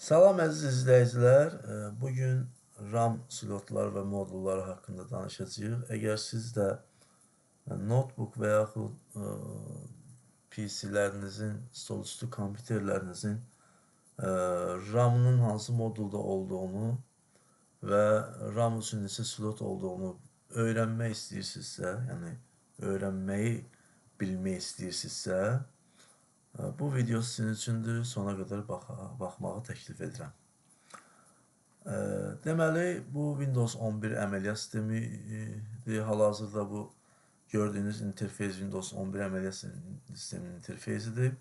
Salam əziz izləyicilər. Bugün RAM slotları və modulları haqqında danışacağıq. Əgər siz də notebook və yaxud PC-lərinizin, stolüstü kompüterlərinizin RAM-ın hansı modulda olduğunu və RAM üçün neçə slot olduğunu öyrənmək istəyirsinizsə, yəni öyrənməyi bilmək istəyirsinizsə, bu video sizin üçündür. Sona qədər baxmağı təklif edirəm. Deməli, bu Windows 11 əməliyyat sistemidir. Hal-hazırda bu gördüyünüz interfeys Windows 11 əməliyyat sisteminin interfeysidir.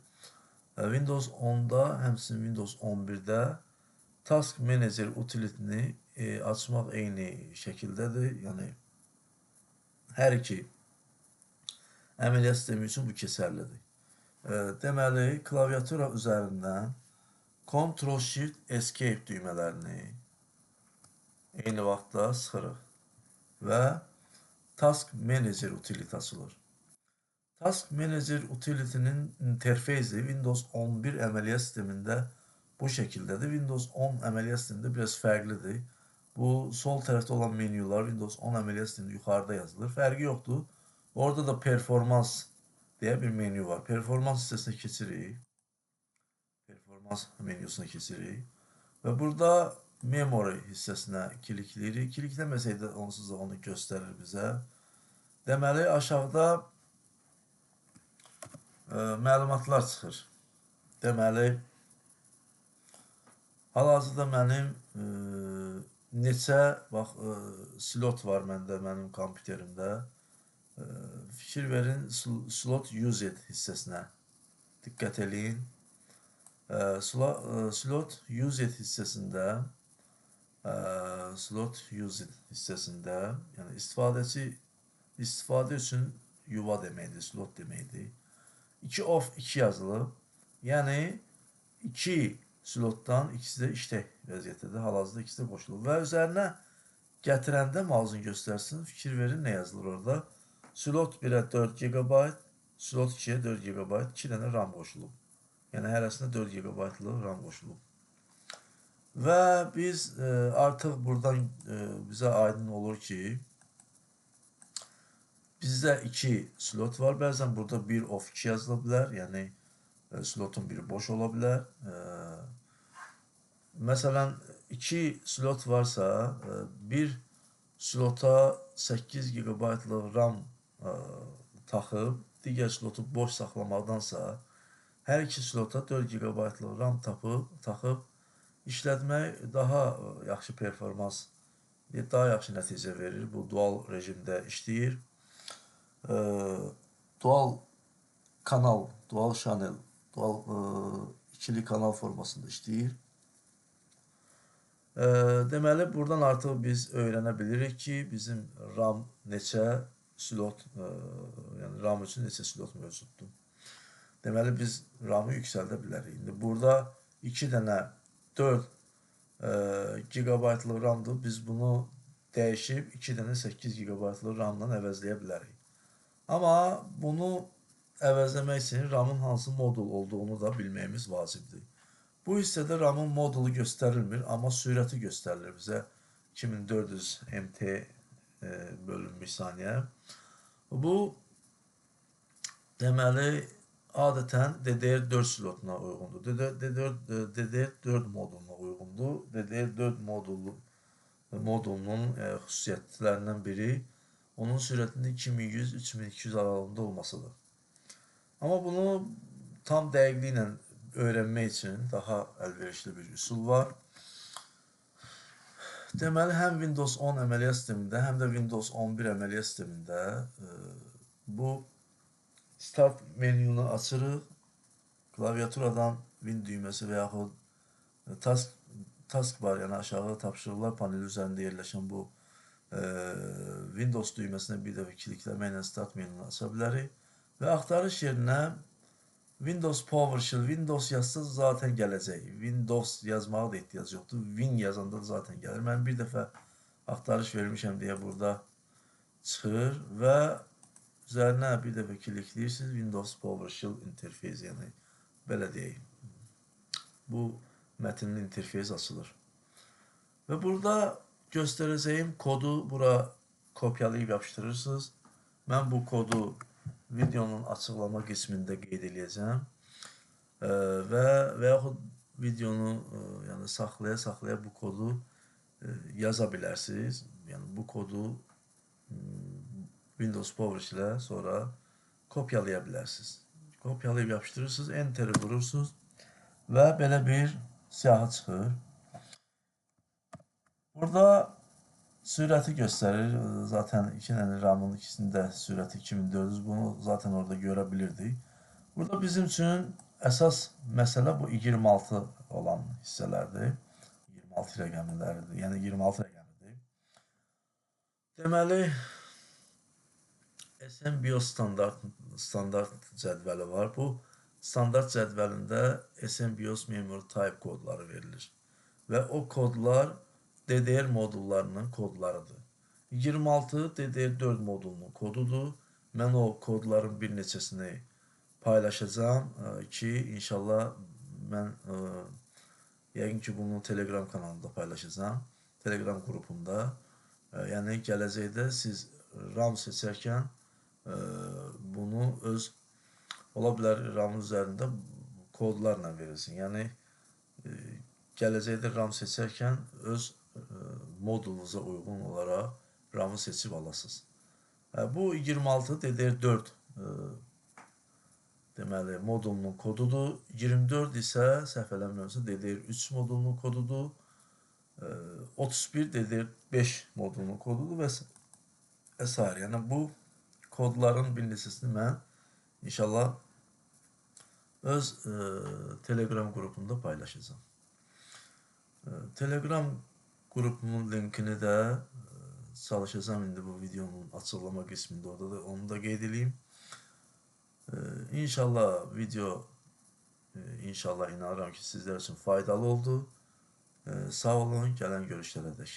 Windows 10-da, həmçinin Windows 11-də Task Manager utilitini açmaq eyni şəkildədir. Yəni, hər iki əməliyyat sistemi üçün bu keçərlidir. Deməli, klaviatura üzərindən Ctrl-Shift-Escape düymələrini eyni vaxtda sıxırıq və Task Manager utility açılır. Task Manager utilitinin interfeysi Windows 11 əməliyyat sistemində bu şəkildədir. Windows 10 əməliyyat sistemində biraz fərqlidir. Bu sol tərəfdə olan menyular Windows 10 əməliyyat sistemində yuxarıda yazılır. Fərqi yoxdur. Orada da performans deyə bir menyu var. Performans hissəsinə keçirik. Performans menyusuna keçirik. Və burada memory hissəsinə klikləyirik. Klikləməsək də onsuz da onu göstərir bizə. Deməli, aşağıda məlumatlar çıxır. Deməli, hal-hazırda mənim neçə slot var məndə, mənim kompüterimdə. Fikir verin, slot used hissəsinə diqqət eləyin. Slot used hissəsində, yəni istifadə üçün yuva deməkdir, slot deməkdir. 2 off 2 yazılıb. Yəni 2 slotdan ikisi də işlək vəziyyətdədir. Hal-hazırda ikisi də boşluq. Və üzərinə gətirəndə mağazın göstərsin, fikir verin nə yazılır orada. Slot 1-ə 4 GB, slot 2-yə 4 GB, 2 dənə RAM qoşulub. Yəni, hərəsində 4 GB-lıq RAM qoşulub. Və biz artıq buradan bizə aydın olur ki, bizdə 2 slot var. Bəzən burada 1 of 2 yazıla bilər. Yəni, slotun biri boş ola bilər. Məsələn, 2 slot varsa, bir slota 8 GB-lıq RAM taxıb, digər slotu boş saxlamaqdansa, hər iki slota 4 GB-lıq RAM taxıb, işlətmək daha yaxşı performans, daha yaxşı nəticə verir. Bu, dual rejimdə işləyir. Dual kanal, dual channel, ikili kanal formasında işləyir. Deməli, buradan artıq biz öyrənə bilirik ki, bizim RAM neçə slot, yəni RAM üçün neçə slot mövcuddur. Deməli, biz RAM-ı yüksəldə bilərik. İndi burada 2 dənə 4 GB-lıq RAM-dır. Biz bunu dəyişib 2 dənə 8 GB-lıq RAM-dan əvəzləyə bilərik. Amma bunu əvəzləmək üçün RAM-ın hansı modul olduğunu da bilməyimiz vacibdir. Bu hissədə RAM-ın modulu göstərilmir, amma sürəti göstərilir bizə 2400 MT bölünmüş saniyə. Bu, deməli, adətən DDR4 slotuna uyğundur. DDR4 moduluna uyğundur. DDR4 modulunun xüsusiyyətlərindən biri onun sürətinin 2100-3200 aralığında olmasıdır. Amma bunu tam dəqiqliklə öyrənmək üçün daha əlverişli bir üsul var. Deməli, həm Windows 10 əməliyyat sistemində, həm də Windows 11 əməliyyat sistemində bu Start menüyünü açırıq. Klaviaturadan Win düyməsi və yaxud taskbar, yəni aşağı tapşırıqlar paneli üzərində yerləşən bu Windows düyməsinə bir dəfə klikləməklə Start menüyünü aça bilərik. Və axtarış yerinə Windows PowerShell, Windows yazsız zaten gələcək. Windows yazmağa da ehtiyac yoxdur. Win yazanda da zaten gəlir. Mən bir dəfə axtarış vermişəm deyə burada çıxır və üzərinə bir dəfə klikləyirsiniz. Windows PowerShell interfeysi, yəni belə deyək. Bu Metinli interfeys açılır. Ve burada göstereceğim kodu bura kopyalayıp yapıştırırsınız. Ben bu kodu videonun açıklama kısmında qeyd edəcəm. Və yaxud videonu yəni saxlaya bu kodu yaza bilərsiniz. Yəni bu kodu Windows Power ilə sonra kopyalaya bilərsiniz. Kopyalayıb yapıştırırsınız, Enter'i vurursunuz və belə bir siyahı çıxır. Burada sürəti göstərir. Zaten iki dənə RAM-ın ikisində sürəti 2400. Bunu zaten orada görə bilirdik. Burada bizim üçün əsas məsələ bu 26 olan hissələrdir. 26 rəqəmləridir. Yəni 26 rəqəmidir. Deməli, SMBIOS standart cədvəli var. Bu standart cədvəlində SMBIOS memory type kodları verilir. Və o kodlar DDR modullarının kodlarıdır. 26 DDR4 modulunun kodudur. Mən o kodların bir neçəsini paylaşacağım ki, inşallah mən yəqin ki, bunu Telegram kanalında paylaşacağım. Telegram qrupumda. Yəni, gələcəkdə siz RAM seçərkən bunu öz, ola bilər RAM-ın üzərində kodlarla verilsin. Yəni, gələcəkdə RAM seçərkən öz modulunuza uyğun olaraq RAM-ı seçib alasınız. Bu 26 DDR4 deməli modulunun kodudur. 24 isə səhv eləmirəmsə DDR3 modulunun kodudur. 31 DDR5 modulunun kodudur və s. Yəni bu kodların bir neçəsini mən inşallah öz Telegram qrupunda paylaşacağım. Telegram qrupumun linkini də çalışacağım indi bu videonun açıqlama qismində, orada da onu da qeyd edeyim. İnşallah video inşallah inanıram ki sizlər üçün faydalı oldu. Sağ olun, gələn görüşlərə dək.